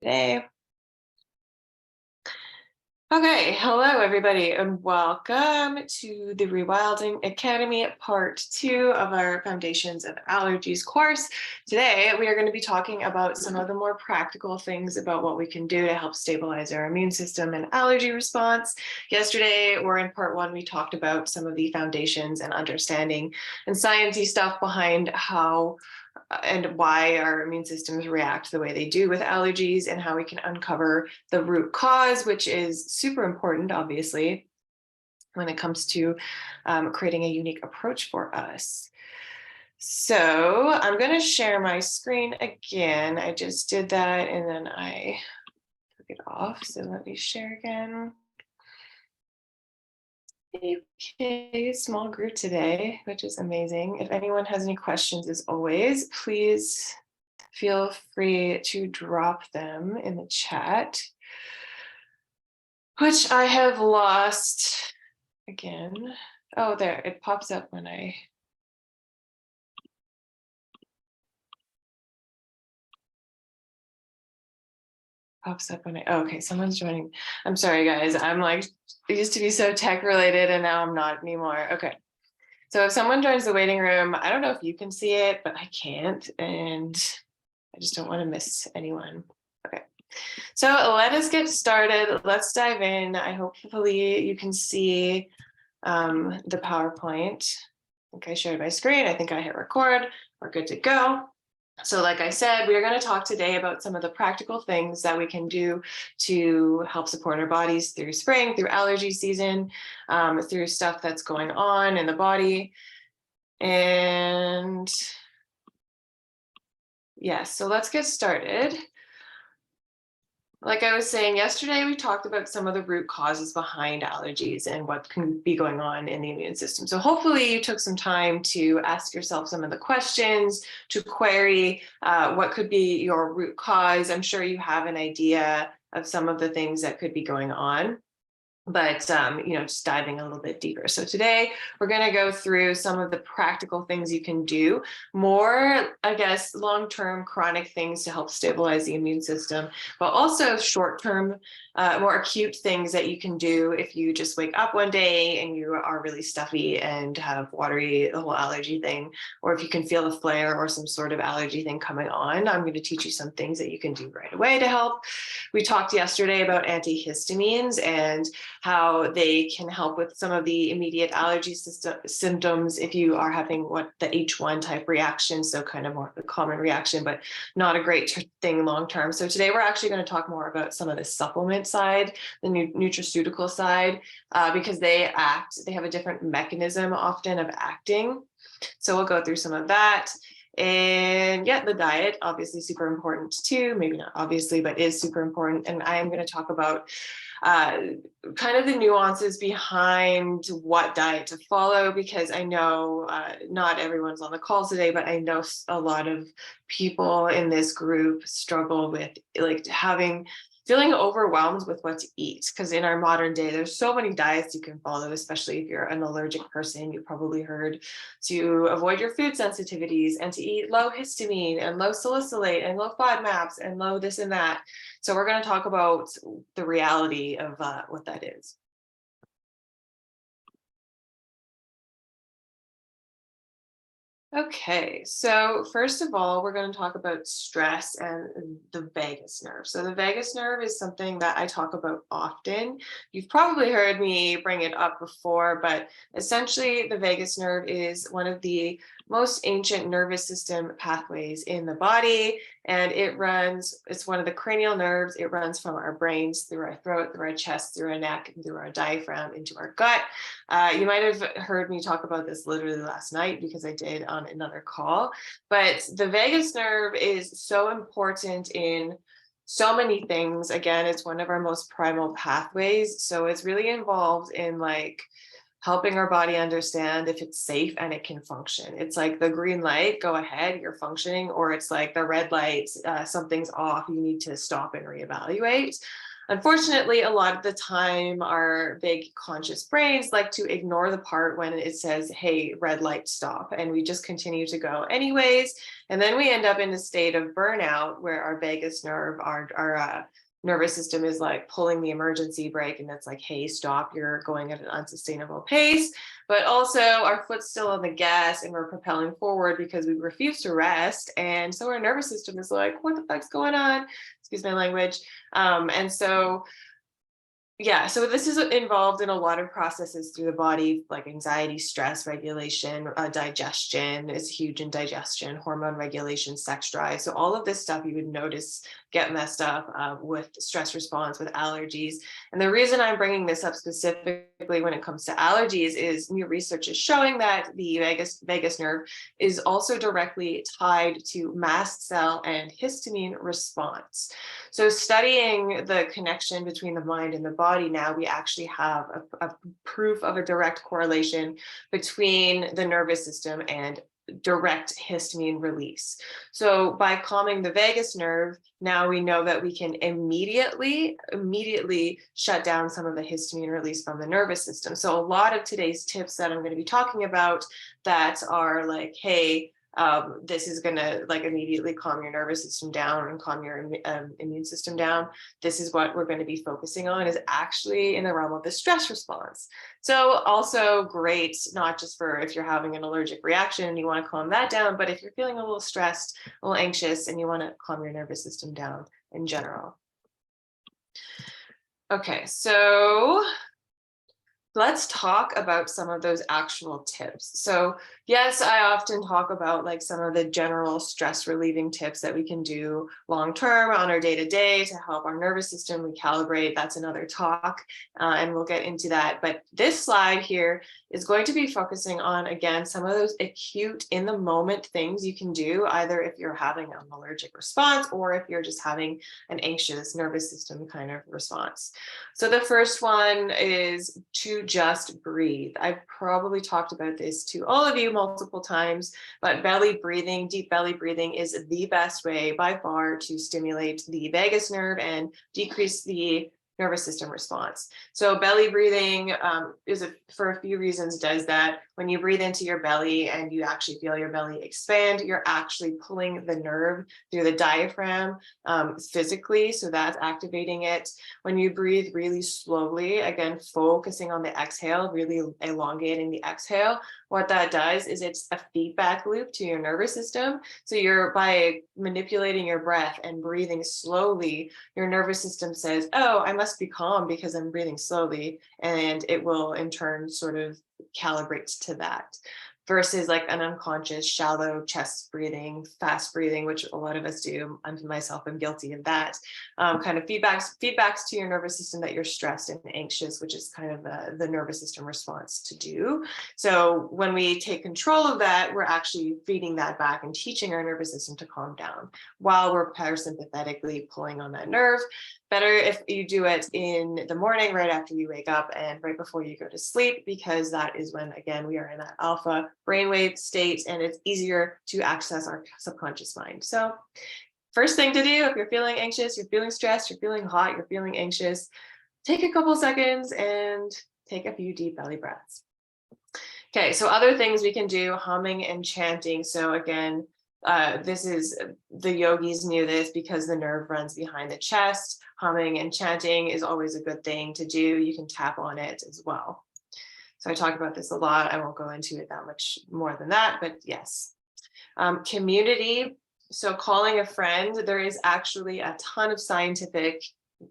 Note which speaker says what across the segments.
Speaker 1: Today. Okay, hello everybody, and welcome to the Rewilding Academy part 2 of our Foundations of Allergies course. Today, we are going to be talking about some of the more practical things about what we can do to help stabilize our immune system and allergy response. Yesterday, or in part 1, we talked about some of the foundations and understanding and sciencey stuff behind how and why our immune systems react the way they do with allergies, and how we can uncover the root cause, which is super important, obviously, when it comes to creating a unique approach for us. So I'm going to share my screen again. I just did that and then I took it off. So let me share again. Okay, small group today, which is amazing. If anyone has any questions, as always, please feel free to drop them in the chat, which I have lost again. Oh, there, it pops up when I oh, okay, someone's joining. I'm sorry, guys. I'm like, it used to be so tech related and now I'm not anymore. Okay. So if someone joins the waiting room, I don't know if you can see it, but I can't. And I just don't want to miss anyone. Okay. So let us get started. Let's dive in. Hopefully you can see the PowerPoint. I think I shared my screen. I think I hit record. We're good to go. So like I said, we are going to talk today about some of the practical things that we can do to help support our bodies through spring, through allergy season, through stuff that's going on in the body. And yes, so let's get started. Like I was saying yesterday, we talked about some of the root causes behind allergies and what can be going on in the immune system. So hopefully you took some time to ask yourself some of the questions, to query what could be your root cause. I'm sure you have an idea of some of the things that could be going on, but just diving a little bit deeper. So today we're going to go through some of the practical things you can do, more, I guess, long-term chronic things to help stabilize the immune system, but also short-term, more acute things that you can do if you just wake up one day and you are really stuffy and have watery, the whole allergy thing, or if you can feel a flare or some sort of allergy thing coming on. I'm going to teach you some things that you can do right away to help. We talked yesterday about antihistamines and how they can help with some of the immediate allergy symptoms if you are having what the H1 type reaction, so kind of more of a common reaction, but not a great thing long term. So today we're actually going to talk more about some of the supplement side, the nutraceutical side, because they have a different mechanism often of acting. So we'll go through some of that. And yeah, the diet, obviously super important too, maybe not obviously, but is super important. And I am going to talk about kind of the nuances behind what diet to follow, because I know not everyone's on the call today, but I know a lot of people in this group struggle with like feeling overwhelmed with what to eat, because in our modern day, there's so many diets you can follow, especially if you're an allergic person. You probably heard to avoid your food sensitivities and to eat low histamine and low salicylate and low FODMAPs and low this and that. So we're going to talk about the reality of what that is. Okay, so first of all, we're going to talk about stress and the vagus nerve. So the vagus nerve is something that I talk about often. You've probably heard me bring it up before, but essentially the vagus nerve is one of the most ancient nervous system pathways in the body, and it's one of the cranial nerves. It runs from our brains through our throat, through our chest, through our neck, through our diaphragm, into our gut. You might have heard me talk about this literally last night because I did on another call, but the vagus nerve is so important in so many things. Again, it's one of our most primal pathways. So it's really involved in like helping our body understand if it's safe and it can function. It's like the green light, go ahead, you're functioning, or it's like the red light, something's off, you need to stop and reevaluate. Unfortunately, a lot of the time, our big conscious brains like to ignore the part when it says, hey, red light, stop. And we just continue to go anyways. And then we end up in a state of burnout where our vagus nerve, our nervous system is like pulling the emergency brake, and it's like, hey, stop, you're going at an unsustainable pace. But also our foot's still on the gas and we're propelling forward because we refuse to rest. And so our nervous system is like, what the fuck's going on? Excuse my language. And so yeah, so this is involved in a lot of processes through the body, like anxiety, stress regulation, digestion is huge in digestion, hormone regulation, sex drive. So all of this stuff you would notice get messed up with stress response, with allergies. And the reason I'm bringing this up specifically when it comes to allergies is new research is showing that the vagus nerve is also directly tied to mast cell and histamine response. So studying the connection between the mind and the body, now we actually have a proof of a direct correlation between the nervous system and direct histamine release. So by calming the vagus nerve, now we know that we can immediately shut down some of the histamine release from the nervous system. So a lot of today's tips that I'm going to be talking about that are like, hey, this is going to like immediately calm your nervous system down and calm your immune system down. This is what we're going to be focusing on, is actually in the realm of the stress response. So also great, not just for if you're having an allergic reaction and you want to calm that down, but if you're feeling a little stressed, a little anxious, and you want to calm your nervous system down in general. Okay, so let's talk about some of those actual tips. So yes, I often talk about like some of the general stress relieving tips that we can do long-term on our day-to-day to help our nervous system recalibrate. That's another talk, and we'll get into that. But this slide here is going to be focusing on, again, some of those acute in the moment things you can do, either if you're having an allergic response or if you're just having an anxious nervous system kind of response. So the first one is to just breathe. I've probably talked about this to all of you multiple times, but belly breathing, deep belly breathing is the best way by far to stimulate the vagus nerve and decrease the nervous system response. So belly breathing for a few reasons does that. When you breathe into your belly and you actually feel your belly expand, you're actually pulling the nerve through the diaphragm physically, so that's activating it. When you breathe really slowly, again, focusing on the exhale, really elongating the exhale, what that does is it's a feedback loop to your nervous system. So you're, by manipulating your breath and breathing slowly, your nervous system says, oh, I must be calm because I'm breathing slowly. And it will in turn sort of calibrate to that. Versus like an unconscious, shallow chest breathing, fast breathing, which a lot of us do. Myself, I'm guilty of that. Kind of feedbacks to your nervous system that you're stressed and anxious, which is kind of the nervous system response to do. So when we take control of that, we're actually feeding that back and teaching our nervous system to calm down while we're parasympathetically pulling on that nerve. Better if you do it in the morning, right after you wake up and right before you go to sleep, because that is when, again, we are in that alpha brainwave state and it's easier to access our subconscious mind. So first thing to do, if you're feeling anxious, you're feeling stressed, you're feeling hot, you're feeling anxious, take a couple seconds and take a few deep belly breaths. Okay, so other things we can do, humming and chanting. So again, this is, the yogis knew this because the nerve runs behind the chest. Humming and chanting is always a good thing to do. You can tap on it as well. So I talk about this a lot. I won't go into it that much more than that, but yes. Community. So calling a friend, there is actually a ton of scientific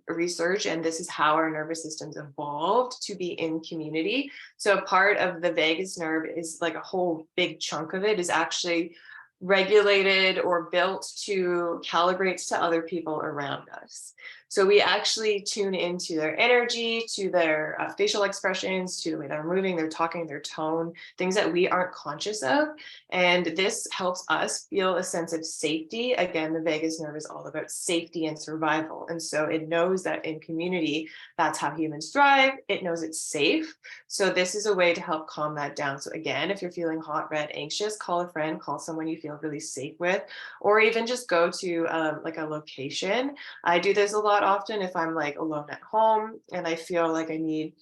Speaker 1: research, and this is how our nervous systems evolved to be in community. So part of the vagus nerve is like a whole big chunk of it is actually regulated or built to calibrate to other people around us. So we actually tune into their energy, to their facial expressions, to the way they're moving, they're talking, their tone, things that we aren't conscious of. And this helps us feel a sense of safety. Again, the vagus nerve is all about safety and survival. And so it knows that in community, that's how humans thrive. It knows it's safe. So this is a way to help calm that down. So again, if you're feeling hot, red, anxious, call a friend, call someone you feel feel really safe with, or even just go to like a location. I do this a lot often if I'm like alone at home and I feel like I need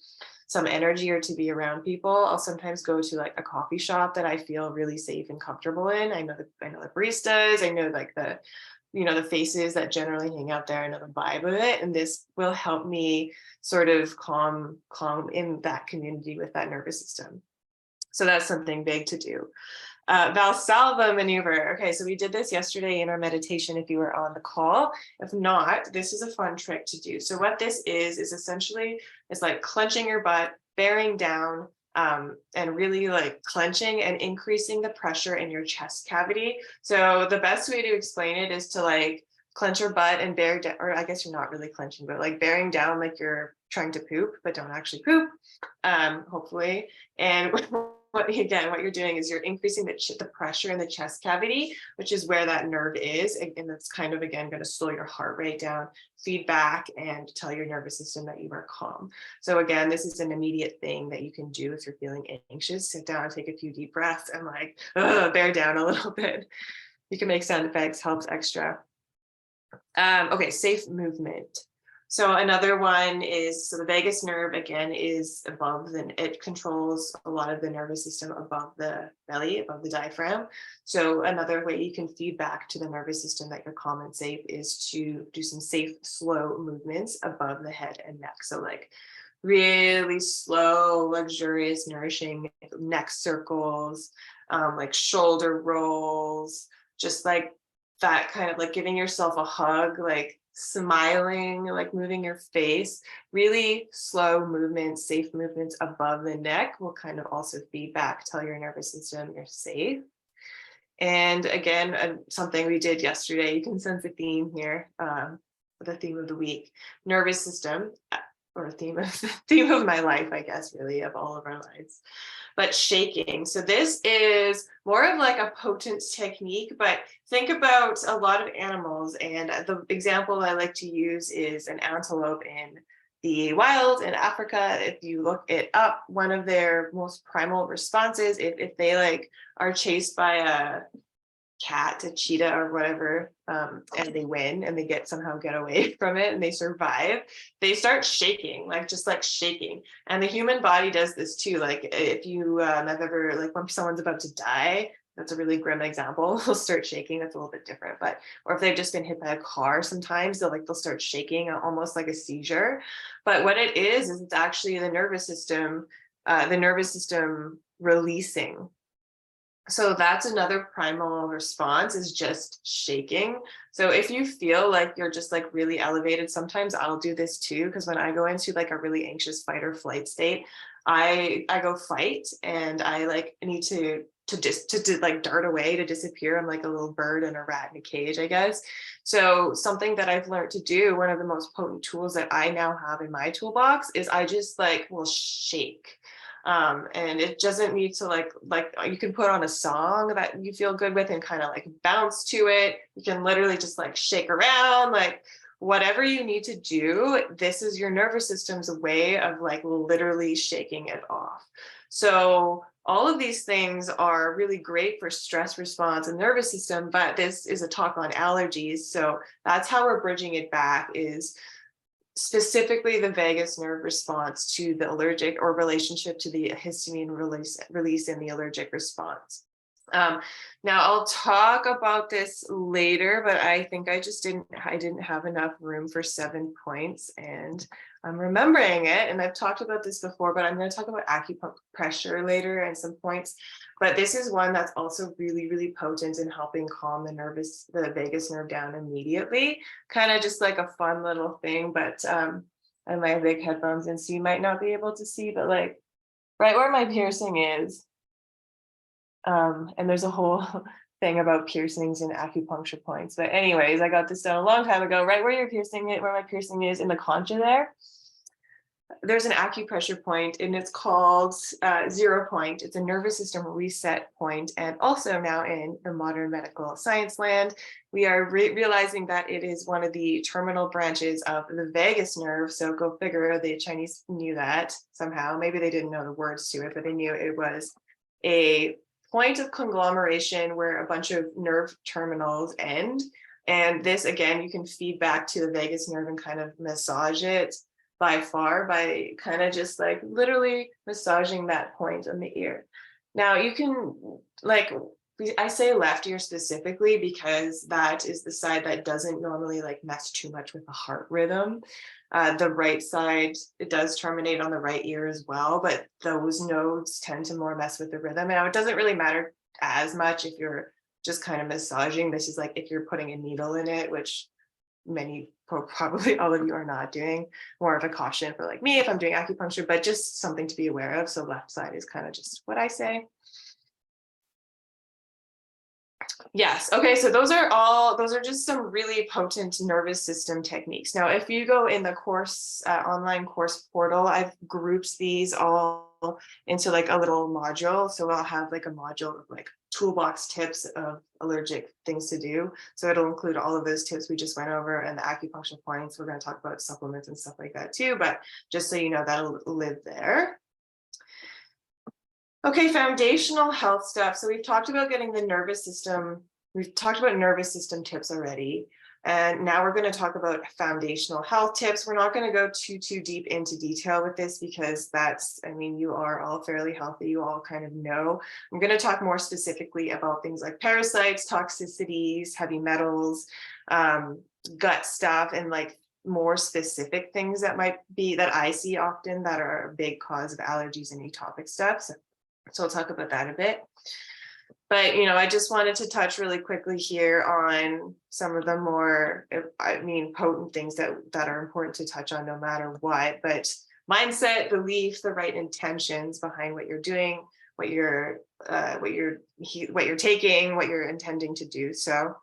Speaker 1: some energy or to be around people. I'll sometimes go to like a coffee shop that I feel really safe and comfortable in. I know the baristas, I know like the the faces that generally hang out there. I know the vibe of it, and this will help me sort of calm in that community with that nervous system. So that's something big to do. Valsalva maneuver. Okay, so we did this yesterday in our meditation if you were on the call. If not, this is a fun trick to do. So what this is essentially, it's like clenching your butt, bearing down, and really like clenching and increasing the pressure in your chest cavity. So the best way to explain it is to like clench your butt and bear down, or I guess you're not really clenching, but like bearing down like you're trying to poop, but don't actually poop, hopefully. And what you're doing is you're increasing the pressure in the chest cavity, which is where that nerve is. And that's kind of, again, going to slow your heart rate down, feedback, and tell your nervous system that you are calm. So again, this is an immediate thing that you can do if you're feeling anxious. Sit down, take a few deep breaths, and like bear down a little bit. You can make sound effects, helps extra. Okay, safe movement. So another one is, so the vagus nerve, again, is above, it controls a lot of the nervous system above the belly, above the diaphragm. So another way you can feed back to the nervous system that you're calm and safe is to do some safe, slow movements above the head and neck. So like really slow, luxurious, nourishing neck circles, like shoulder rolls, just like that kind of like giving yourself a hug, like smiling, like moving your face. Really slow movements, safe movements above the neck will kind of also feed back, tell your nervous system you're safe. And again, something we did yesterday, you can sense a theme here, the theme of the week, nervous system, or theme of my life, I guess, really, of all of our lives. But shaking. So this is more of like a potent technique, but think about a lot of animals. And the example I like to use is an antelope in the wild in Africa. If you look it up, one of their most primal responses, if they like are chased by a cat, a cheetah or whatever, and they win and they somehow get away from it and they survive, they start shaking, like just like shaking. And the human body does this too. Like if you have ever, like when someone's about to die, that's a really grim example, they'll start shaking. That's a little bit different, but or if they've just been hit by a car, sometimes they'll start shaking, almost like a seizure. But what it is it's actually the nervous system releasing. So that's another primal response, is just shaking. So if you feel like you're just like really elevated, sometimes I'll do this too, because when I go into like a really anxious fight or flight state, I go fight, and I like need to like dart away, to disappear. I'm like a little bird and a rat in a cage, I guess. So something that I've learned to do, one of the most potent tools that I now have in my toolbox, is I just like will shake. And it doesn't need to like you can put on a song that you feel good with and kind of like bounce to it. You can literally just like shake around, like whatever you need to do. This is your nervous system's way of like literally shaking it off. So all of these things are really great for stress response and nervous system, but this is a talk on allergies. So that's how we're bridging it back, is specifically the vagus nerve response to the allergic, or relationship to the histamine release in the allergic response. Now I'll talk about this later, but I think I didn't have enough room for 7 points, and I'm remembering it. And I've talked about this before, but I'm going to talk about acupressure later and some points. But this is one that's also really, really potent in helping calm the vagus nerve down immediately. Kind of just like a fun little thing, but I might have big headphones in, so you might not be able to see, but like right where my piercing is. And there's a whole thing about piercings and acupuncture points. But anyways, I got this done a long time ago, right where my piercing is in the concha there. There's an acupressure point, and it's called 0 point. It's a nervous system reset point. And also now in the modern medical science land, we are realizing that it is one of the terminal branches of the vagus nerve. So go figure, the Chinese knew that somehow. Maybe they didn't know the words to it, but they knew it was a point of conglomeration where a bunch of nerve terminals end. And this, again, you can feed back to the vagus nerve and kind of massage it by kind of just like literally massaging that point on the ear. Now you can, like, I say left ear specifically because that is the side that doesn't normally like mess too much with the heart rhythm. The right side, it does terminate on the right ear as well, but those nodes tend to more mess with the rhythm. Now it doesn't really matter as much if you're just kind of massaging. This is like if you're putting a needle in it, which probably all of you are not doing. More of a caution for like me if I'm doing acupuncture, but just something to be aware of. So left side is kind of just what I say. Yes. Okay. So those are just some really potent nervous system techniques. Now, if you go in the course, online course portal, I've grouped these all into like a little module. So I'll have like a module of like toolbox tips of allergic things to do. So it'll include all of those tips we just went over and the acupuncture points. We're going to talk about supplements and stuff like that too, but just so you know, that'll live there. Okay, foundational health stuff. So we've talked about getting the nervous system. We've talked about nervous system tips already. And now we're going to talk about foundational health tips. We're not going to go too deep into detail with this because that's, I mean, you are all fairly healthy. You all kind of know. I'm going to talk more specifically about things like parasites, toxicities, heavy metals, gut stuff, and like more specific things that I see often that are a big cause of allergies and atopic stuff. So I'll talk about that a bit. But, I just wanted to touch really quickly here on some of the more, potent things that are important to touch on no matter what. But mindset, belief, the right intentions behind what you're doing, what you're taking, what you're intending to do. So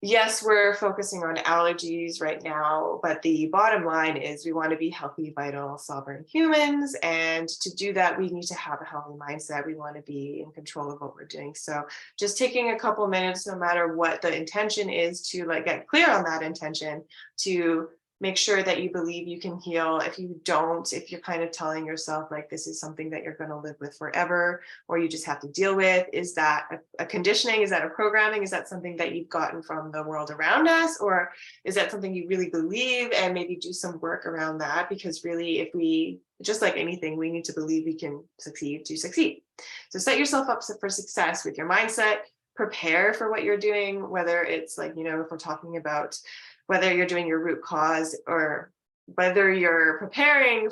Speaker 1: yes, we're focusing on allergies right now, but the bottom line is we want to be healthy, vital, sovereign humans. And to do that, we need to have a healthy mindset. We want to be in control of what we're doing. So just taking a couple minutes, no matter what the intention is, to like get clear on that intention, to make sure that you believe you can heal. If you don't, if you're kind of telling yourself like this is something that you're going to live with forever, or you just have to deal with, is that a conditioning? Is that a programming? Is that something that you've gotten from the world around us? Or is that something you really believe, and maybe do some work around that? Because really, if we, just like anything, we need to believe we can succeed to succeed. So set yourself up for success with your mindset, prepare for what you're doing, whether it's like, if we're talking about whether you're doing your root cause or whether you're preparing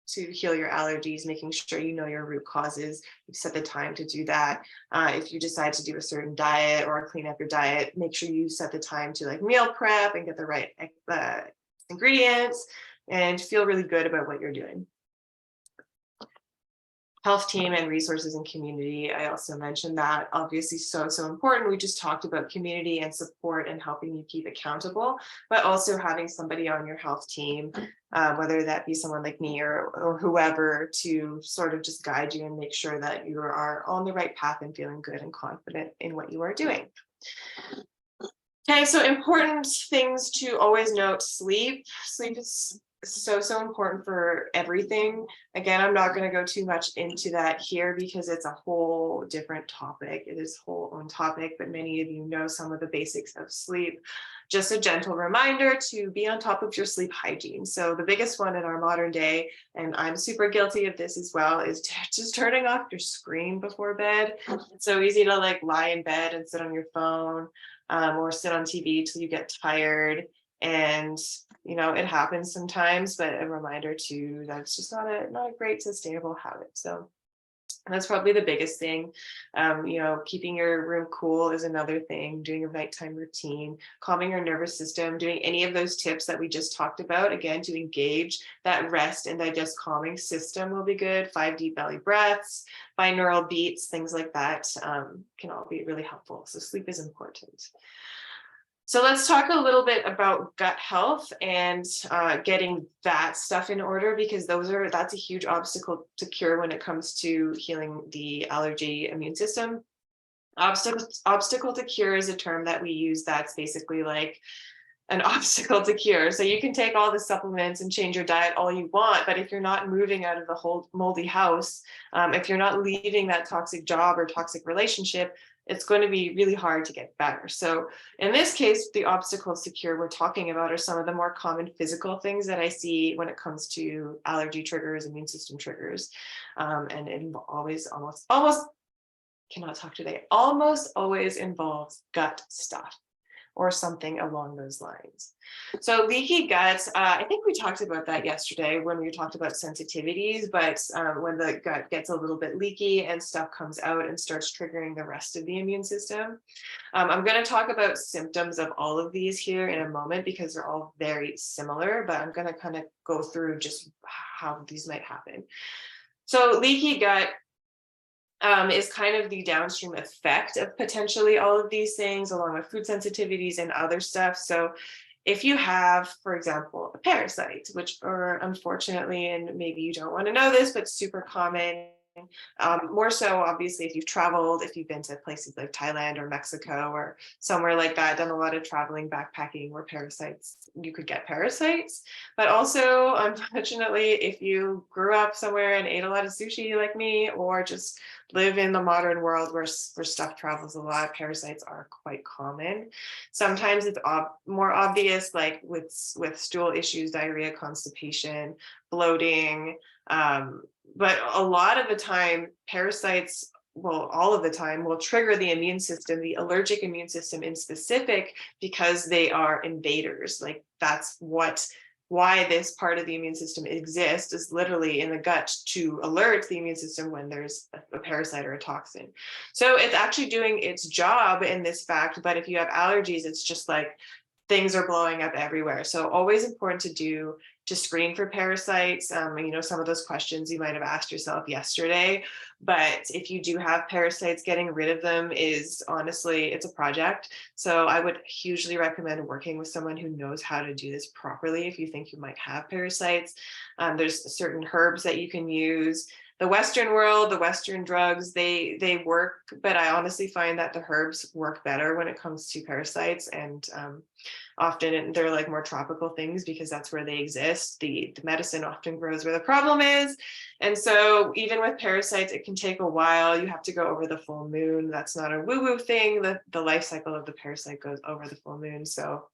Speaker 1: to heal your allergies, making sure you know your root causes, you set the time to do that. If you decide to do a certain diet or clean up your diet, make sure you set the time to like meal prep and get the right ingredients and feel really good about what you're doing. Health team and resources and community. I also mentioned that, obviously so important. We just talked about community and support and helping you keep accountable, but also having somebody on your health team, whether that be someone like me or whoever, to sort of just guide you and make sure that you are on the right path and feeling good and confident in what you are doing. Okay, so important things to always note: sleep. Sleep is so important for everything. Again, I'm not going to go too much into that here because it's a whole different topic. It is a whole own topic, but many of you know some of the basics of sleep. Just a gentle reminder to be on top of your sleep hygiene. So the biggest one in our modern day, and I'm super guilty of this as well, is just turning off your screen before bed. It's so easy to like lie in bed and sit on your phone or sit on TV till you get tired. And it happens sometimes, but a reminder too that it's just not a great sustainable habit. So that's probably the biggest thing. Keeping your room cool is another thing. Doing a nighttime routine, calming your nervous system, doing any of those tips that we just talked about, again, to engage that rest and digest calming system will be good. 5 deep belly breaths, binaural beats, things like that can all be really helpful. So sleep is important. So let's talk a little bit about gut health and getting that stuff in order, because that's a huge obstacle to cure when it comes to healing the allergy immune system. Obstacle to cure is a term that we use that's basically like an obstacle to cure. So you can take all the supplements and change your diet all you want, but if you're not moving out of the whole moldy house, if you're not leaving that toxic job or toxic relationship, it's going to be really hard to get better. So in this case, the obstacles to cure we're talking about are some of the more common physical things that I see when it comes to allergy triggers, immune system triggers. And it almost cannot talk today, almost always involves gut stuff or something along those lines. So leaky gut, I think we talked about that yesterday when we talked about sensitivities, but when the gut gets a little bit leaky and stuff comes out and starts triggering the rest of the immune system. I'm going to talk about symptoms of all of these here in a moment because they're all very similar, but I'm going to kind of go through just how these might happen. So leaky gut is kind of the downstream effect of potentially all of these things, along with food sensitivities and other stuff. So if you have, for example, a parasite, which are unfortunately, and maybe you don't want to know this, but super common, more so obviously if you've traveled, if you've been to places like Thailand or Mexico or somewhere like that, done a lot of traveling, backpacking, where you could get parasites. But also, unfortunately, if you grew up somewhere and ate a lot of sushi like me, or just live in the modern world where stuff travels a lot, parasites are quite common. Sometimes it's more obvious, like with stool issues, diarrhea, constipation, bloating, but a lot of the time, parasites, well, all of the time, will trigger the immune system, the allergic immune system in specific, because they are invaders. Like that's why this part of the immune system exists, is literally in the gut to alert the immune system when there's a parasite or a toxin. So it's actually doing its job in this fact, but if you have allergies, it's just like things are blowing up everywhere. So always important to screen for parasites. Some of those questions you might have asked yourself yesterday, but if you do have parasites, getting rid of them is honestly, it's a project. So I would hugely recommend working with someone who knows how to do this properly if you think you might have parasites. There's certain herbs that you can use. The Western world, the Western drugs, they work, but I honestly find that the herbs work better when it comes to parasites, and often they're like more tropical things because that's where they exist. The medicine often grows where the problem is. And so even with parasites, it can take a while. You have to go over the full moon. That's not a woo-woo thing. The life cycle of the parasite goes over the full moon. So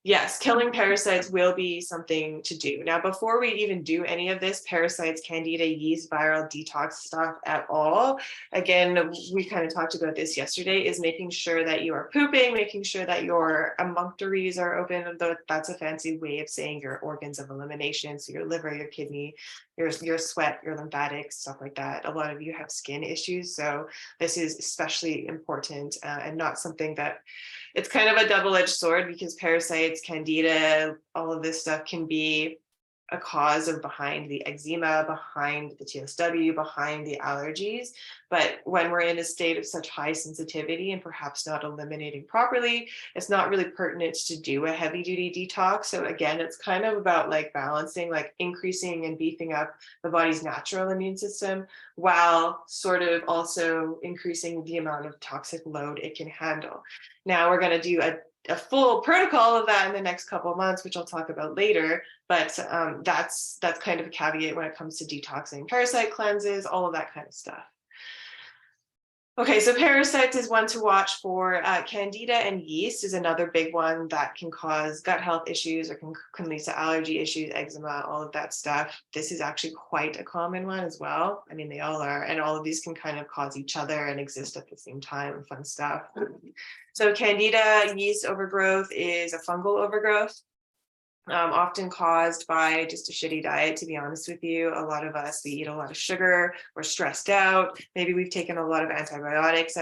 Speaker 1: yes, killing parasites will be something to do. Now, before we even do any of this, parasites, candida, yeast, viral detox stuff at all, again, we kind of talked about this yesterday, is making sure that you are pooping, making sure that your emunctories are open. That's a fancy way of saying your organs of elimination. So your liver, your kidney, your sweat, your lymphatics, stuff like that. A lot of you have skin issues. So this is especially important and not something that, it's kind of a double-edged sword, because parasites, candida, all of this stuff can be a cause of behind the eczema, behind the TSW, behind the allergies. But when we're in a state of such high sensitivity and perhaps not eliminating properly, it's not really pertinent to do a heavy duty detox. So again, it's kind of about like balancing, like increasing and beefing up the body's natural immune system while sort of also increasing the amount of toxic load it can handle. Now we're going to do a full protocol of that in the next couple of months, which I'll talk about later. But that's kind of a caveat when it comes to detoxing, parasite cleanses, all of that kind of stuff. Okay, so parasites is one to watch for. Candida and yeast is another big one that can cause gut health issues or can lead to allergy issues, eczema, all of that stuff. This is actually quite a common one as well. I mean, they all are, and all of these can kind of cause each other and exist at the same time, fun stuff. So candida yeast overgrowth is a fungal overgrowth. Often caused by just a shitty diet, to be honest with you. A lot of us, we eat a lot of sugar, we're stressed out. Maybe we've taken a lot of antibiotics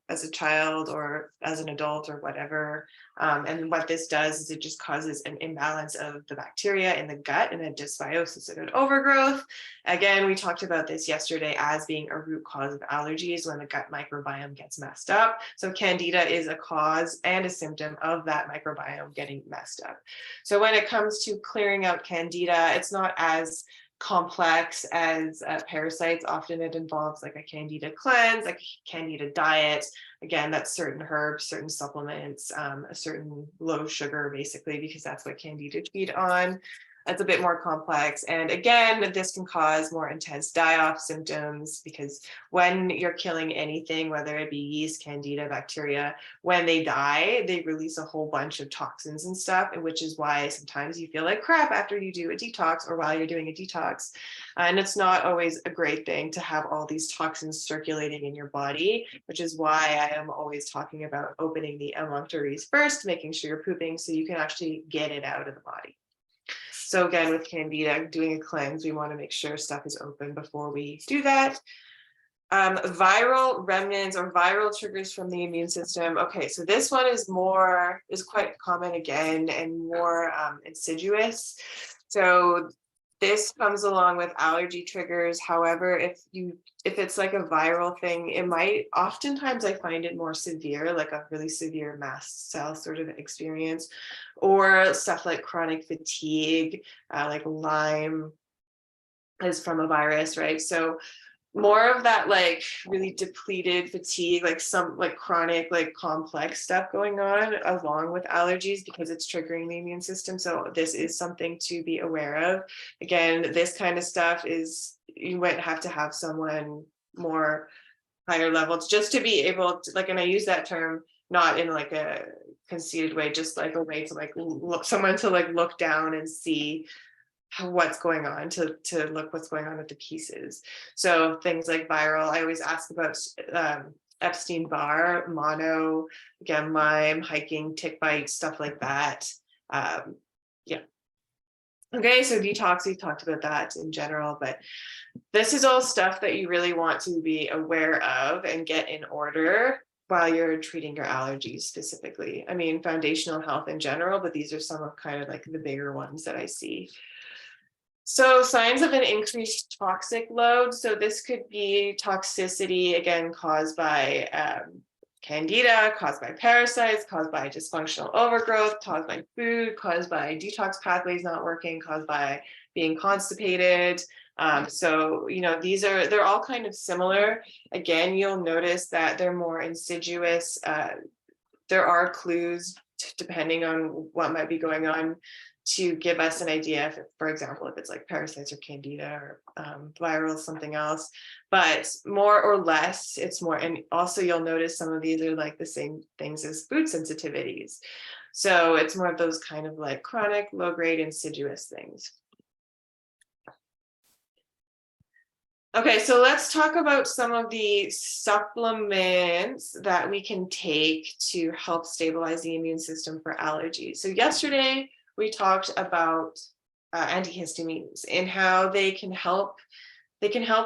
Speaker 1: as a child or as an adult or whatever. And what this does is it just causes an imbalance of the bacteria in the gut and a dysbiosis and an overgrowth. Again, we talked about this yesterday as being a root cause of allergies when the gut microbiome gets messed up. So candida is a cause and a symptom of that microbiome getting messed up. So when it comes to clearing out candida, it's not as complex as parasites. Often it involves like a candida cleanse, like a candida diet. Again, that's certain herbs, certain supplements, a certain low sugar, basically, because that's what candida feed on. That's a bit more complex. And again, this can cause more intense die-off symptoms, because when you're killing anything, whether it be yeast, candida, bacteria, when they die, they release a whole bunch of toxins and stuff, and which is why sometimes you feel like crap after you do a detox or while you're doing a detox. And it's not always a great thing to have all these toxins circulating in your body, which is why I am always talking about opening the emunctories first, making sure you're pooping so you can actually get it out of the body. So again, with candida, doing a cleanse, we want to make sure stuff is open before we do that. Viral remnants or viral triggers from the immune system. Okay, so this one is quite common again, and more insidious. So this comes along with allergy triggers. However, if it's like a viral thing, it might, oftentimes I find it more severe, like a really severe mast cell sort of experience, or stuff like chronic fatigue, like Lyme is from a virus, right? So more of that like really depleted fatigue, like some like chronic, like complex stuff going on along with allergies, because it's triggering the immune system. So this is something to be aware of. Again, this kind of stuff is, you might have to have someone more higher levels just to be able to, like, and I use that term not in like a conceited way, just like a way to like look someone to like look down and see what's going on, to look what's going on with the pieces. So things like viral, I always ask about Epstein-Barr, mono, again, Lyme, hiking, tick bite, stuff like that. Yeah. Okay, so detox, we've talked about that in general, but this is all stuff that you really want to be aware of and get in order while you're treating your allergies specifically. I mean, foundational health in general, but these are some of kind of like the bigger ones that I see. So signs of an increased toxic load. So this could be toxicity, again, caused by candida, caused by parasites, caused by dysfunctional overgrowth, caused by food, caused by detox pathways not working, caused by being constipated. So, you know, they're all kind of similar. Again, you'll notice that they're more insidious. There are clues depending on what might be going on to give us an idea, if, for example, if it's like parasites or candida or viral something else, but more or less it's more. And also you'll notice some of these are like the same things as food sensitivities. So it's more of those kind of like chronic, low-grade, insidious things. Okay, so let's talk about some of the supplements that we can take to help stabilize the immune system for allergies. So yesterday, we talked about antihistamines and how they can help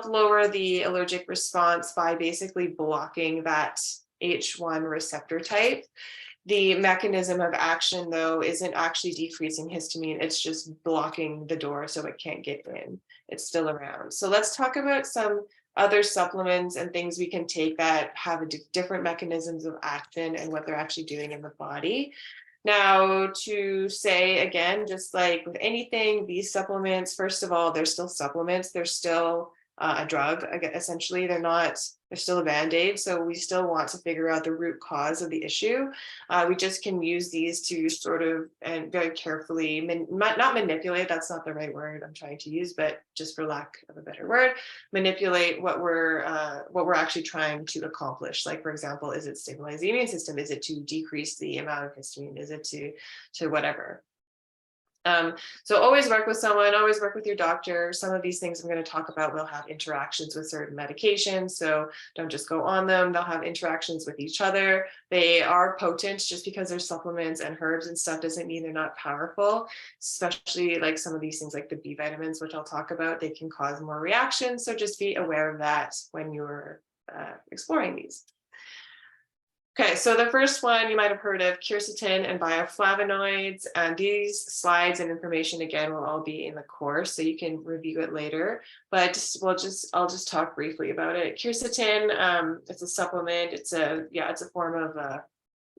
Speaker 1: lower the allergic response by basically blocking that H1 receptor type. The mechanism of action, though, isn't actually decreasing histamine, it's just blocking the door so it can't get in. It's still around. So let's talk about some other supplements and things we can take that have different mechanisms of action and what they're actually doing in the body. Now, to say again, just like with anything, these supplements, first of all, they're still supplements. They're still a drug, essentially. They're still a Band-Aid. So we still want to figure out the root cause of the issue. We just can use these to sort of, and very carefully, not manipulate, that's not the right word I'm trying to use, but just for lack of a better word, manipulate what we're actually trying to accomplish. Like, for example, is it stabilize the immune system? Is it to decrease the amount of histamine? Is it to whatever? So always work with someone, always work with your doctor. Some of these things I'm going to talk about will have interactions with certain medications, so don't just go on them. They'll have interactions with each other. They are potent. Just because they're supplements and herbs and stuff doesn't mean they're not powerful, especially like some of these things like the B vitamins, which I'll talk about. They can cause more reactions, so just be aware of that when you're exploring these. Okay, so the first one you might have heard of, quercetin and bioflavonoids, and these slides and information again will all be in the course, so you can review it later. But I'll just talk briefly about it. Quercetin, it's a supplement. It's a form of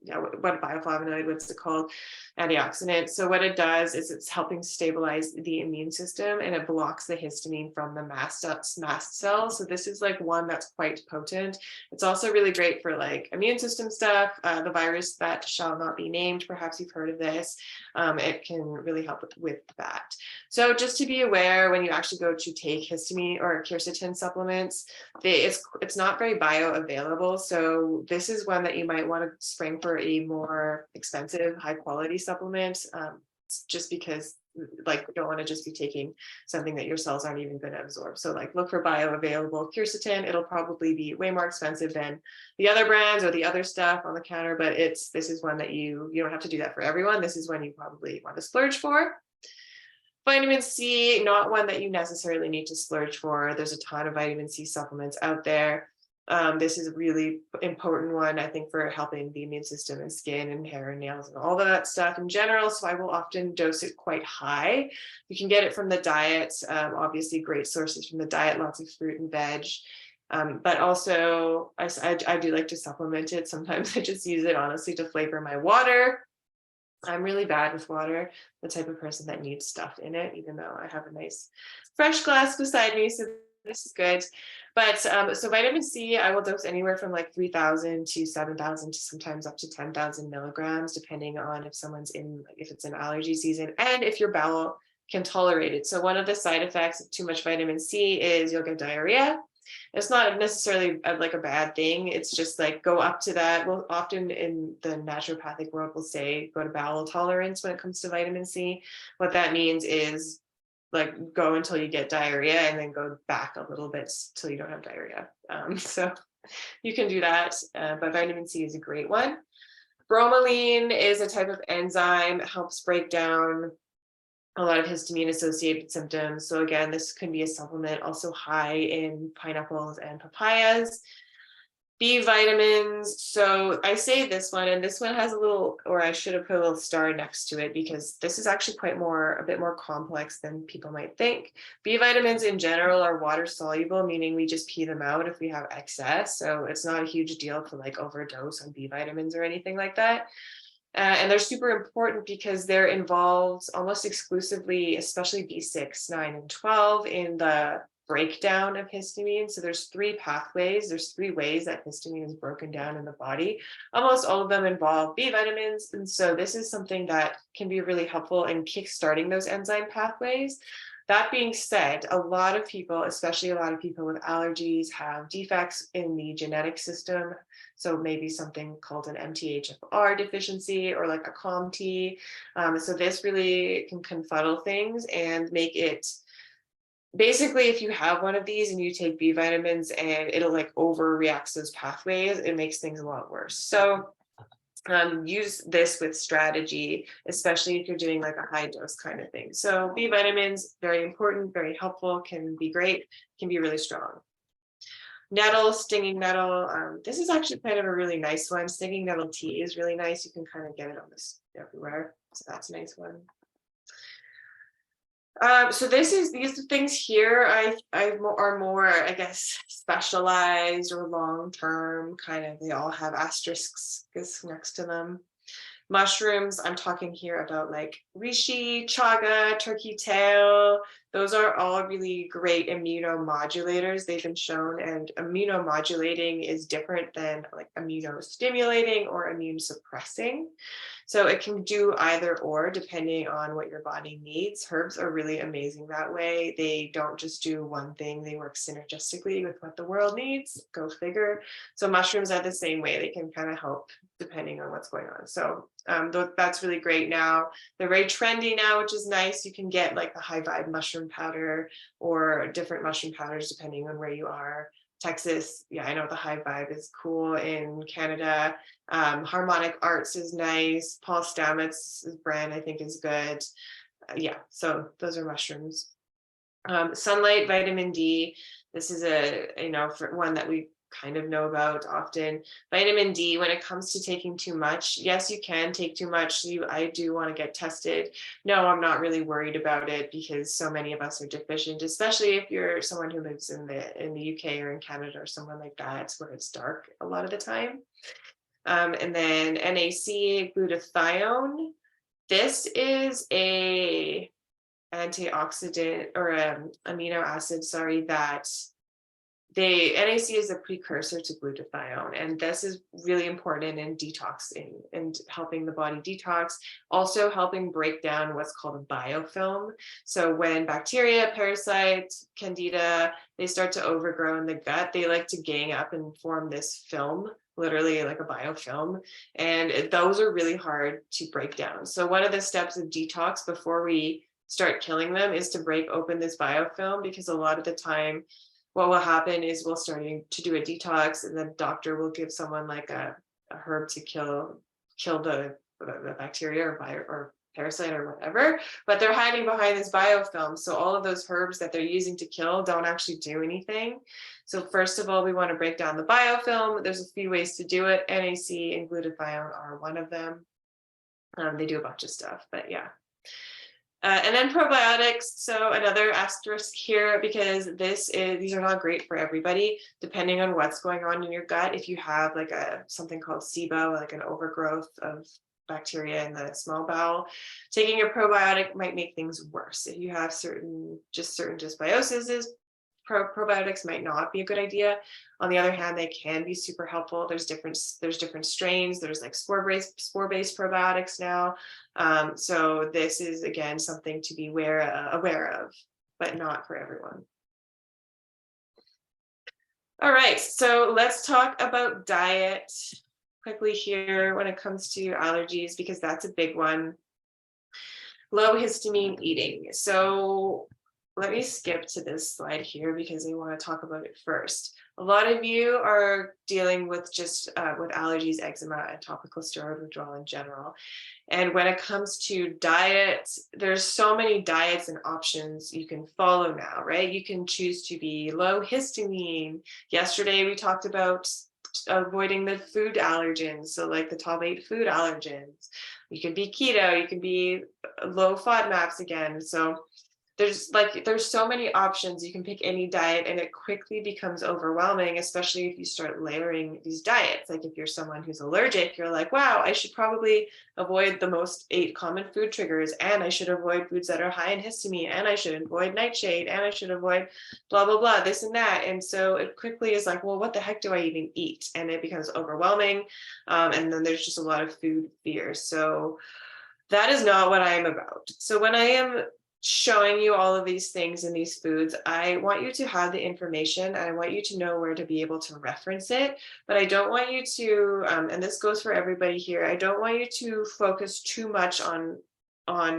Speaker 1: yeah, what bioflavonoid, what's it called? Antioxidant. So what it does is it's helping stabilize the immune system, and it blocks the histamine from the mast cells. So this is like one that's quite potent. It's also really great for like immune system stuff. The virus that shall not be named, perhaps you've heard of this. It can really help with that. So just to be aware, when you actually go to take histamine or quercetin supplements, it's not very bioavailable. So this is one that you might want to spring for a more expensive, high quality supplement, just because like you don't want to just be taking something that your cells aren't even going to absorb. So like look for bioavailable quercetin. It'll probably be way more expensive than the other brands or the other stuff on the counter, but this is one that you don't have to do that for everyone. This is one you probably want to splurge for. Vitamin C, not one that you necessarily need to splurge for. There's a ton of vitamin C supplements out there. This is a really important one, I think, for helping the immune system and skin and hair and nails and all of that stuff in general. So I will often dose it quite high. You can get it from the diet. Obviously, great sources from the diet, lots of fruit and veg. But also, I do like to supplement it. Sometimes I just use it, honestly, to flavor my water. I'm really bad with water, the type of person that needs stuff in it, even though I have a nice fresh glass beside me. So this is good. But so vitamin C, I will dose anywhere from like 3,000 to 7,000 to sometimes up to 10,000 milligrams, depending on if it's an allergy season and if your bowel can tolerate it. So one of the side effects of too much vitamin C is you'll get diarrhea. It's not necessarily like a bad thing. It's just like go up to that. Well, often in the naturopathic world, we'll say go to bowel tolerance when it comes to vitamin C. What that means is like go until you get diarrhea and then go back a little bit till you don't have diarrhea. So you can do that, but vitamin C is a great one. Bromelain is a type of enzyme that helps break down a lot of histamine associated symptoms. So again, this can be a supplement, also high in pineapples and papayas. B vitamins. So I say this one, and this one has a little, or I should have put a little star next to it because this is actually a bit more complex than people might think. B vitamins in general are water soluble, meaning we just pee them out if we have excess. So it's not a huge deal to like overdose on B vitamins or anything like that. And they're super important because they're involved almost exclusively, especially B6, 9, and 12 in the breakdown of histamine. So there's three pathways. There's three ways that histamine is broken down in the body. Almost all of them involve B vitamins. And so this is something that can be really helpful in kickstarting those enzyme pathways. That being said, a lot of people, especially a lot of people with allergies, have defects in the genetic system. So maybe something called an MTHFR deficiency or like a COMT. So this really can confuddle things and make it, basically, if you have one of these and you take B vitamins and it'll like overreacts those pathways, it makes things a lot worse. So use this with strategy, especially if you're doing like a high dose kind of thing. So B vitamins, very important, very helpful, can be great, can be really strong. Nettle, stinging nettle. This is actually kind of a really nice one. Stinging nettle tea is really nice. You can kind of get it on this everywhere. So that's a nice one. So these things here are more, I guess, specialized or long-term kind of, they all have asterisks next to them. Mushrooms, I'm talking here about like reishi, chaga, turkey tail. Those are all really great immunomodulators. They've been shown, and immunomodulating is different than like immunostimulating or immune suppressing. So it can do either or depending on what your body needs. Herbs are really amazing that way. They don't just do one thing, they work synergistically with what the world needs. Go figure. So mushrooms are the same way. They can kind of help depending on what's going on. So that's really great now. They're very trendy now, which is nice. You can get like the high vibe mushroom powder or different mushroom powders depending on where you are. Texas, yeah, I know the high vibe is cool. In Canada, Harmonic Arts is nice. Paul Stamets' brand, I think, is good. Yeah, so those are mushrooms. Sunlight, vitamin D. This is for one that we kind of know about often. Vitamin D, when it comes to taking too much, yes, you can take too much. I do want to get tested. No, I'm not really worried about it because so many of us are deficient, especially if you're someone who lives in the UK or in Canada or somewhere like that, where it's dark a lot of the time. And then NAC, glutathione. This is a antioxidant or amino acid, sorry, that NAC is a precursor to glutathione, and this is really important in detoxing and helping the body detox, also helping break down what's called a biofilm. So when bacteria, parasites, candida, they start to overgrow in the gut, they like to gang up and form this film, literally like a biofilm, and those are really hard to break down. So one of the steps of detox before we start killing them is to break open this biofilm, because a lot of the time what will happen is we'll starting to do a detox, and the doctor will give someone like a herb to kill the bacteria or parasite or whatever, but they're hiding behind this biofilm. So all of those herbs that they're using to kill don't actually do anything. So first of all, we want to break down the biofilm. There's a few ways to do it. NAC and glutathione are one of them. They do a bunch of stuff, but yeah. And then probiotics. So another asterisk here, because these are not great for everybody, depending on what's going on in your gut. If you have like something called SIBO, like an overgrowth of bacteria in the small bowel, taking a probiotic might make things worse. If you have certain dysbioses, probiotics might not be a good idea. On the other hand, they can be super helpful. There's different strains. There's like spore-based probiotics now. So this is, again, something to be aware of, but not for everyone. All right, so let's talk about diet quickly here when it comes to allergies, because that's a big one. Low histamine eating. So let me skip to this slide here because I want to talk about it first. A lot of you are dealing with just with allergies, eczema, and topical steroid withdrawal in general. And when it comes to diet, there's so many diets and options you can follow now, right? You can choose to be low histamine. Yesterday, we talked about avoiding the food allergens, so like the top 8 food allergens. You can be keto, you can be low FODMAPs again. So there's so many options. You can pick any diet, and it quickly becomes overwhelming, especially if you start layering these diets. Like if you're someone who's allergic, you're like, wow, I should probably avoid the most 8 common food triggers, and I should avoid foods that are high in histamine, and I should avoid nightshade, and I should avoid blah, blah, blah, this and that. And so it quickly is like, well, what the heck do I even eat? And it becomes overwhelming. And then there's just a lot of food fear. So that is not what I am about. So when I am showing you all of these things in these foods, I want you to have the information, and I want you to know where to be able to reference it. But I don't want you to, and this goes for everybody here, I don't want you to focus too much on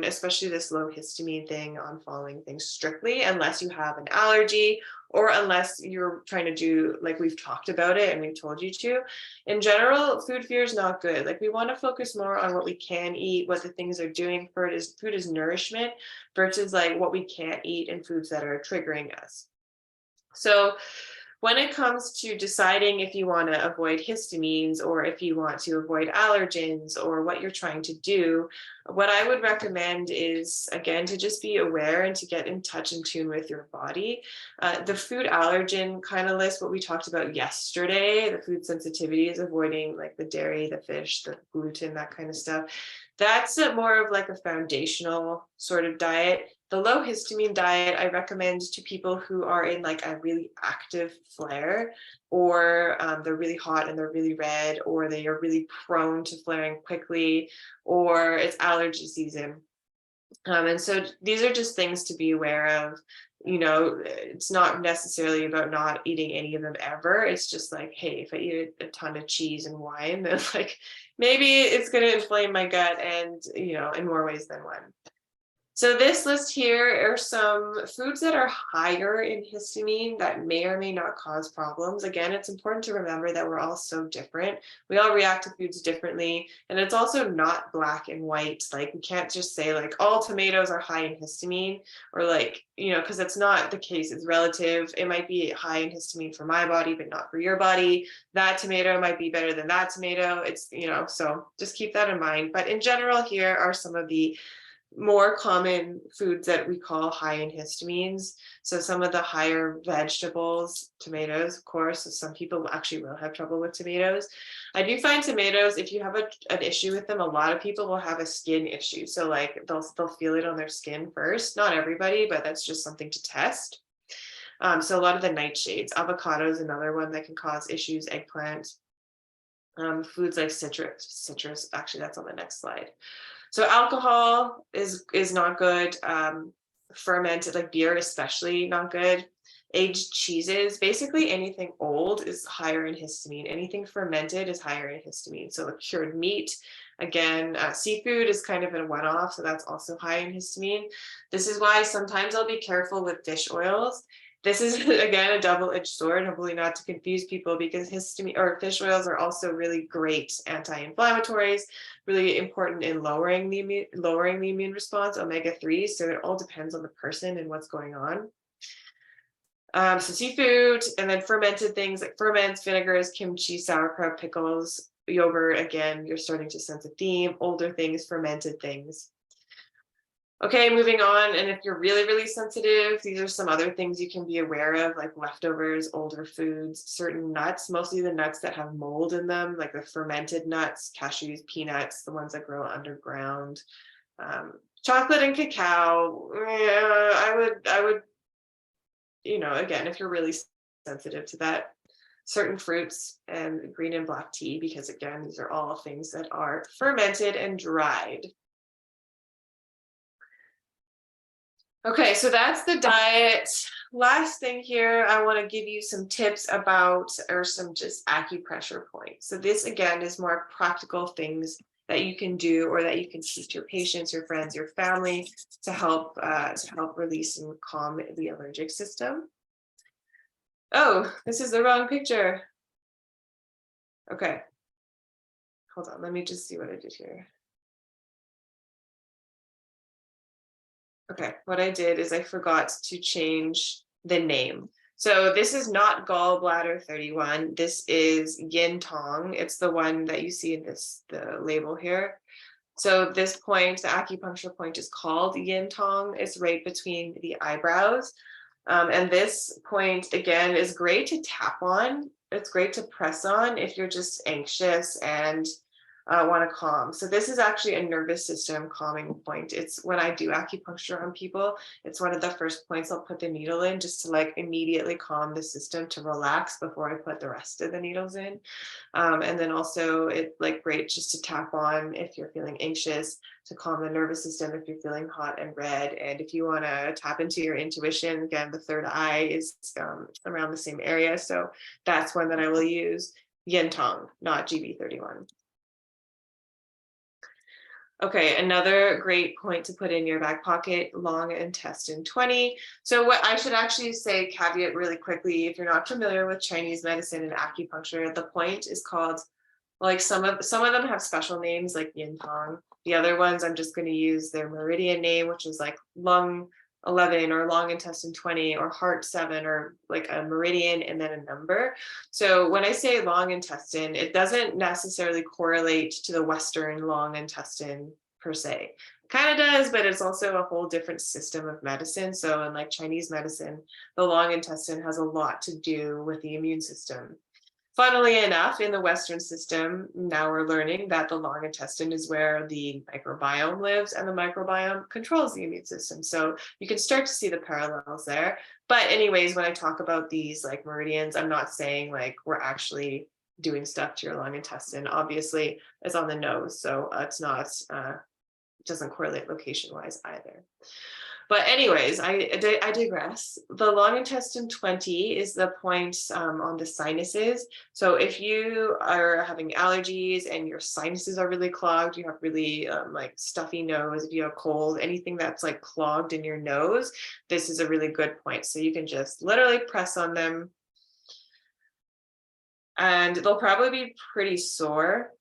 Speaker 1: especially this low histamine thing, on following things strictly, unless you have an allergy or unless you're trying to do, like we've talked about it and we've told you to. In general, food fear is not good. Like we want to focus more on what we can eat, what the things are doing for it. Food is nourishment versus like what we can't eat and foods that are triggering us. So when it comes to deciding if you want to avoid histamines or if you want to avoid allergens or what you're trying to do, what I would recommend is, again, to just be aware and to get in touch and tune with your body. The food allergen kind of list, what we talked about yesterday, the food sensitivities, avoiding like the dairy, the fish, the gluten, that kind of stuff. That's more of like a foundational sort of diet. The low histamine diet I recommend to people who are in like a really active flare, or they're really hot and they're really red, or they are really prone to flaring quickly, or it's allergy season. And so these are just things to be aware of. You know, it's not necessarily about not eating any of them ever. It's just like, hey, if I eat a ton of cheese and wine, then like maybe it's going to inflame my gut, and, you know, in more ways than one. So this list here are some foods that are higher in histamine that may or may not cause problems. Again, it's important to remember that we're all so different. We all react to foods differently. And it's also not black and white. Like we can't just say like all tomatoes are high in histamine, or like, you know, because that's not the case. It's relative. It might be high in histamine for my body, but not for your body. That tomato might be better than that tomato. It's, you know, so just keep that in mind. But in general, here are some of the more common foods that we call high in histamines. So some of the higher vegetables, tomatoes, of course, so some people actually will have trouble with tomatoes. I do find tomatoes, if you have an issue with them, a lot of people will have a skin issue. So like they'll feel it on their skin first. Not everybody, but that's just something to test. So a lot of the nightshades, avocado is another one that can cause issues, eggplant, foods like citrus, actually that's on the next slide. So alcohol is not good. Fermented, like beer especially, not good. Aged cheeses, basically anything old is higher in histamine. Anything fermented is higher in histamine. So cured meat, again, seafood is kind of a one-off, so that's also high in histamine. This is why sometimes I'll be careful with fish oils. This is, again, a double-edged sword, hopefully not to confuse people, because histamine or fish oils are also really great anti-inflammatories, really important in lowering the immune response, omega-3s. So it all depends on the person and what's going on. So seafood, and then fermented things like ferments, vinegars, kimchi, sauerkraut, pickles, yogurt. Again, you're starting to sense a theme. Older things, fermented things. Okay, moving on. And if you're really, really sensitive, these are some other things you can be aware of, like leftovers, older foods, certain nuts, mostly the nuts that have mold in them, like the fermented nuts, cashews, peanuts, the ones that grow underground. Chocolate and cacao, I would, again, if you're really sensitive to that, certain fruits and green and black tea, because again, these are all things that are fermented and dried. Okay, so that's the diet. Last thing here, I want to give you some tips about, or some just acupressure points. So this again is more practical things that you can do, or that you can teach your patients, your friends, your family to help release and calm the allergic system. Oh, this is the wrong picture. Okay, hold on, let me just see what I did here. Okay, what I did is I forgot to change the name. So this is not gallbladder 31. This is yin tong. It's the one that you see in the label here. So this point, the acupuncture point, is called yin tong. It's right between the eyebrows. And this point, again, is great to tap on. It's great to press on if you're just anxious and want to calm. So this is actually a nervous system calming point. It's when I do acupuncture on people, it's one of the first points I'll put the needle in, just to like immediately calm the system to relax before I put the rest of the needles in. And then also it's like great just to tap on if you're feeling anxious, to calm the nervous system if you're feeling hot and red. And if you want to tap into your intuition, again, the third eye is around the same area. So that's one that I will use. Yin tong, not GB31. Okay, another great point to put in your back pocket, long intestine 20. So what I should actually say, caveat really quickly, if you're not familiar with Chinese medicine and acupuncture, the point is called, like some of them have special names like yin tong. The other ones, I'm just going to use their meridian name, which is like lung 11 or long intestine 20 or heart 7, or like a meridian and then a number. So when I say long intestine, it doesn't necessarily correlate to the Western long intestine per se. Kind of does, but it's also a whole different system of medicine. So in like Chinese medicine, the long intestine has a lot to do with the immune system. Funnily enough, in the Western system, now we're learning that the long intestine is where the microbiome lives, and the microbiome controls the immune system. So you can start to see the parallels there. But anyways, when I talk about these like meridians, I'm not saying like we're actually doing stuff to your long intestine. Obviously, it's on the nose, so it's not, it doesn't correlate location-wise either. But anyways, I digress. The long intestine 20 is the point on the sinuses. So if you are having allergies and your sinuses are really clogged, you have really like stuffy nose, if you have cold, anything that's like clogged in your nose, this is a really good point. So you can just literally press on them and they'll probably be pretty sore.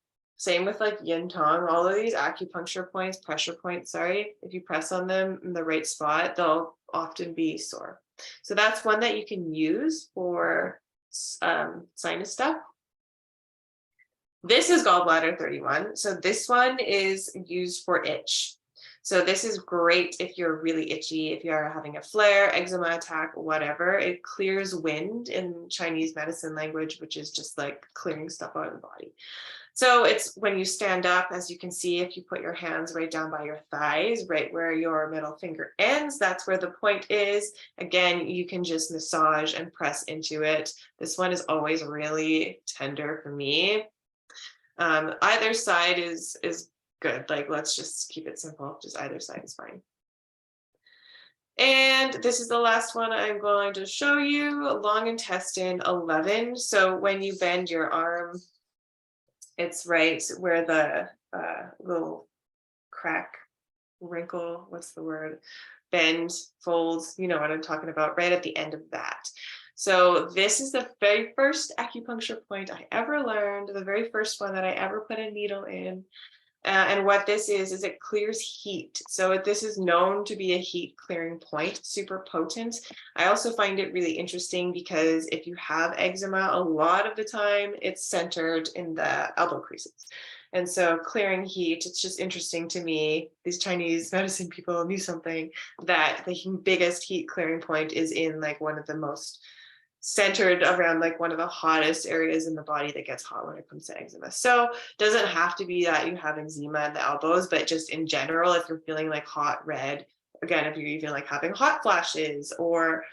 Speaker 1: Same with like yin tong, all of these acupuncture points, pressure points, sorry, if you press on them in the right spot, they'll often be sore. So that's one that you can use for sinus stuff. This is gallbladder 31. So this one is used for itch. So this is great if you're really itchy, if you're having a flare, eczema attack, whatever. It clears wind in Chinese medicine language, which is just like clearing stuff out of the body. So it's when you stand up, as you can see, if you put your hands right down by your thighs, right where your middle finger ends, that's where the point is. Again, you can just massage and press into it. This one is always really tender for me. Either side is good. Like, let's just keep it simple. Just either side is fine. And this is the last one I'm going to show you, long intestine 11. So when you bend your arm, it's right where the little crack, wrinkle, what's the word? Bend, folds, you know what I'm talking about, right at the end of that. So this is the very first acupuncture point I ever learned, the very first one that I ever put a needle in. And what this is it clears heat. So this is known to be a heat clearing point, super potent. I also find it really interesting because if you have eczema, a lot of the time it's centered in the elbow creases. And so clearing heat, it's just interesting to me. These Chinese medicine people knew something, that the biggest heat clearing point is in like one of the most centered around like one of the hottest areas in the body that gets hot when it comes to eczema. So doesn't have to be that you have eczema in the elbows, but just in general, if you're feeling like hot red, again, if you're even like having hot flashes, or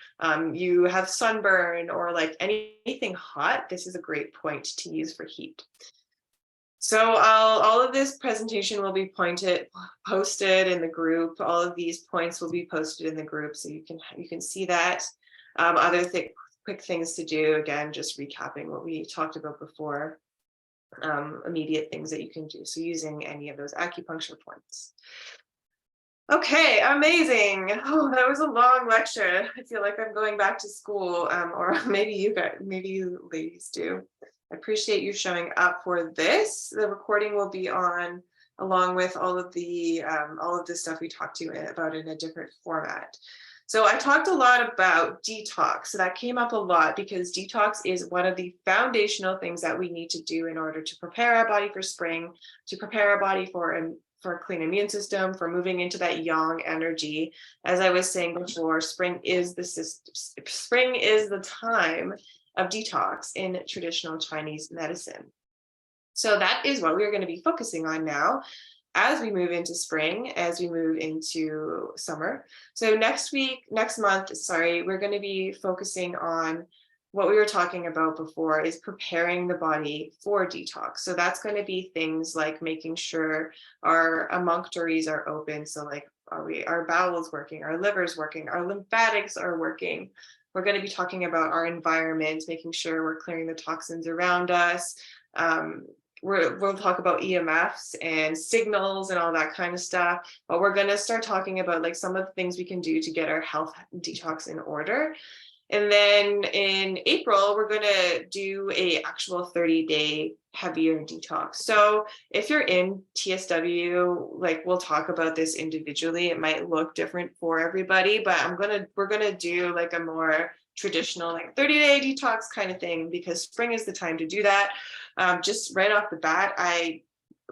Speaker 1: you have sunburn, or like anything hot, this is a great point to use for heat. So all of this presentation will be posted in the group. All of these points will be posted in the group, so you can see that. Other quick things to do, again, just recapping what we talked about before, immediate things that you can do. So using any of those acupuncture points. Okay, amazing. Oh, that was a long lecture. I feel like I'm going back to school, or maybe you ladies do. I appreciate you showing up for this. The recording will be on along with all of the stuff we talked about in a different format. So I talked a lot about detox. So that came up a lot because detox is one of the foundational things that we need to do in order to prepare our body for spring, to prepare our body for a clean immune system, for moving into that yang energy. As I was saying before, spring is the time of detox in traditional Chinese medicine. So that is what we're going to be focusing on now as we move into spring, as we move into summer. So next month, we're going to be focusing on what we were talking about before, is preparing the body for detox. So that's going to be things like making sure our emunctories are open. So like, our bowels working, our liver's working, our lymphatics are working. We're going to be talking about our environment, making sure we're clearing the toxins around us. We'll talk about EMFs and signals and all that kind of stuff, but we're going to start talking about like some of the things we can do to get our health detox in order. And then in April, we're going to do a actual 30-day heavier detox. So if you're in TSW, like, we'll talk about this individually. It might look different for everybody, but we're going to do like a more traditional like 30-day detox kind of thing, because spring is the time to do that. Just right off the bat,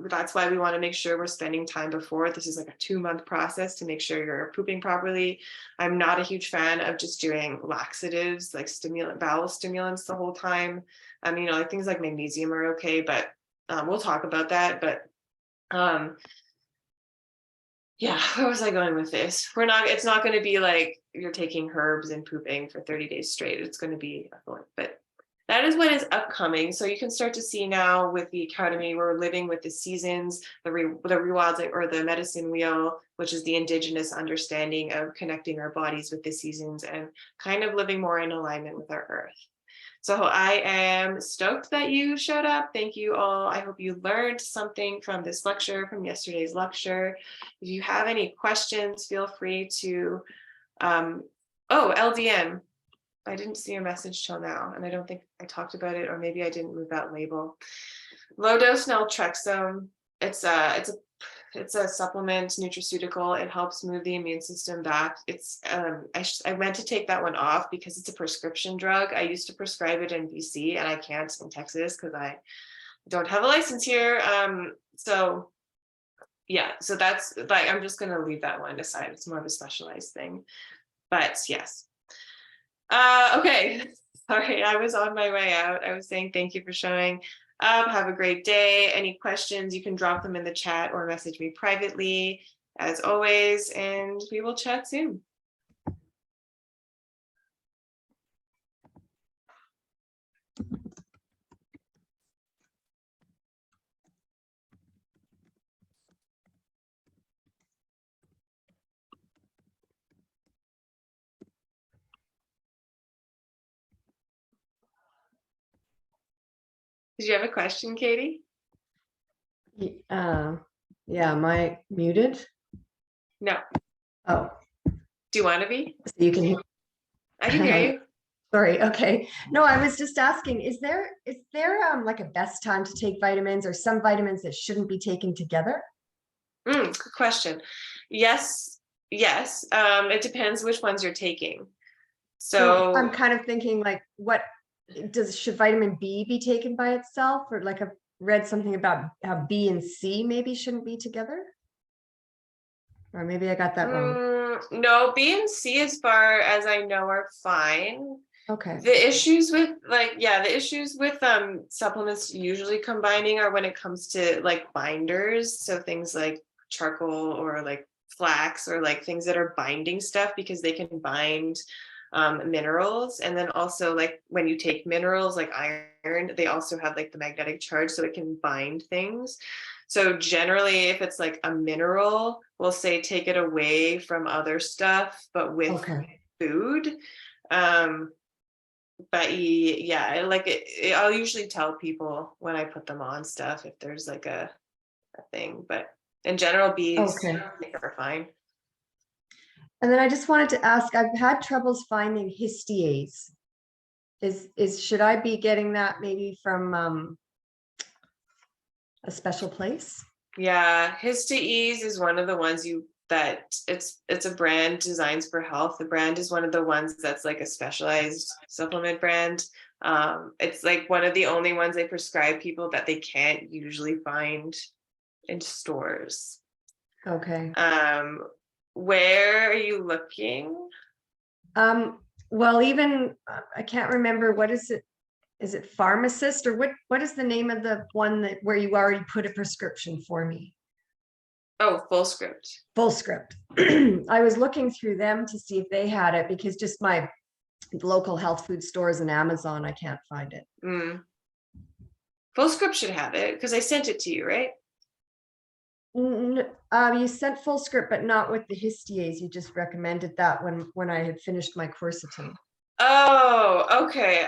Speaker 1: that's why we want to make sure we're spending time before. This is like a 2-month process to make sure you're pooping properly. I'm not a huge fan of just doing laxatives, like bowel stimulants the whole time. Like things like magnesium are okay, but we'll talk about that. But yeah, where was I going with this? It's not going to be like you're taking herbs and pooping for 30 days straight. It's going to be a thought, but that is what is upcoming. So you can start to see now with the Academy, we're living with the seasons, the rewilding, or the medicine wheel, which is the indigenous understanding of connecting our bodies with the seasons and kind of living more in alignment with our earth. So I am stoked that you showed up. Thank you all. I hope you learned something from this lecture, from yesterday's lecture. If you have any questions, feel free to, LDN. I didn't see your message till now, and I don't think I talked about it, or maybe I didn't move that label. Low dose naltrexone. It's a supplement nutraceutical. It helps move the immune system back. It's I meant to take that one off because it's a prescription drug. I used to prescribe it in BC, and I can't in Texas because I don't have a license here. So Yeah, so that's like, I'm just gonna leave that one aside. It's more of a specialized thing. But yes. Okay. Sorry, I was on my way out. I was saying thank you for showing up. Have a great day. Any questions, you can drop them in the chat or message me privately, as always, and we will chat soon. Did you have a question, Katie?
Speaker 2: Yeah, am I muted?
Speaker 1: No.
Speaker 2: Oh,
Speaker 1: Do you want to be?
Speaker 2: so you can hear.
Speaker 1: I can hear you.
Speaker 2: Sorry. Okay. No, I was just asking, is there like a best time to take vitamins, or some vitamins that shouldn't be taken together?
Speaker 1: Good question. Yes, yes. It depends which ones you're taking.
Speaker 2: So I'm
Speaker 1: So,
Speaker 2: kind of thinking, like, should vitamin B be taken by itself, or like I've read something about how B and C maybe shouldn't be together? Or maybe I got that wrong.
Speaker 1: no, B and C, as far as I know, are fine.
Speaker 2: Okay.
Speaker 1: The issues with the issues with supplements usually combining are when it comes to like binders. So things like charcoal or like flax, or like things that are binding stuff, because they can bind minerals. And then also, like when you take minerals like iron, they also have like the magnetic charge, so it can bind things. So generally, if it's like a mineral, we'll say take it away from other stuff, but with
Speaker 2: Okay.
Speaker 1: food. Um, but yeah, like I'll usually tell people when I put them on stuff if there's like a thing, but in general, bees,
Speaker 2: Okay.
Speaker 1: I think, are fine.
Speaker 2: And then I just wanted to ask, I've had troubles finding histiase. Should I be getting that maybe from a special place?
Speaker 1: Yeah, Histaease is one of the ones that it's a brand, Designs for Health. The brand is one of the ones that's like a specialized supplement brand. It's like one of the only ones they prescribe people that they can't usually find in stores.
Speaker 2: Okay.
Speaker 1: Where are you looking?
Speaker 2: Well, even I can't remember, what is it? Is it pharmacist, or what is the name of the one that where you already put a prescription for me?
Speaker 1: Oh, Full Script.
Speaker 2: Full Script. I was looking through them to see if they had it, because just my local health food stores and Amazon, I can't find it.
Speaker 1: Full Script should have it because I sent it to you, right?
Speaker 2: You sent Full Script, but not with the histiase. You just recommended that when I had finished my quercetin.
Speaker 1: Oh, okay.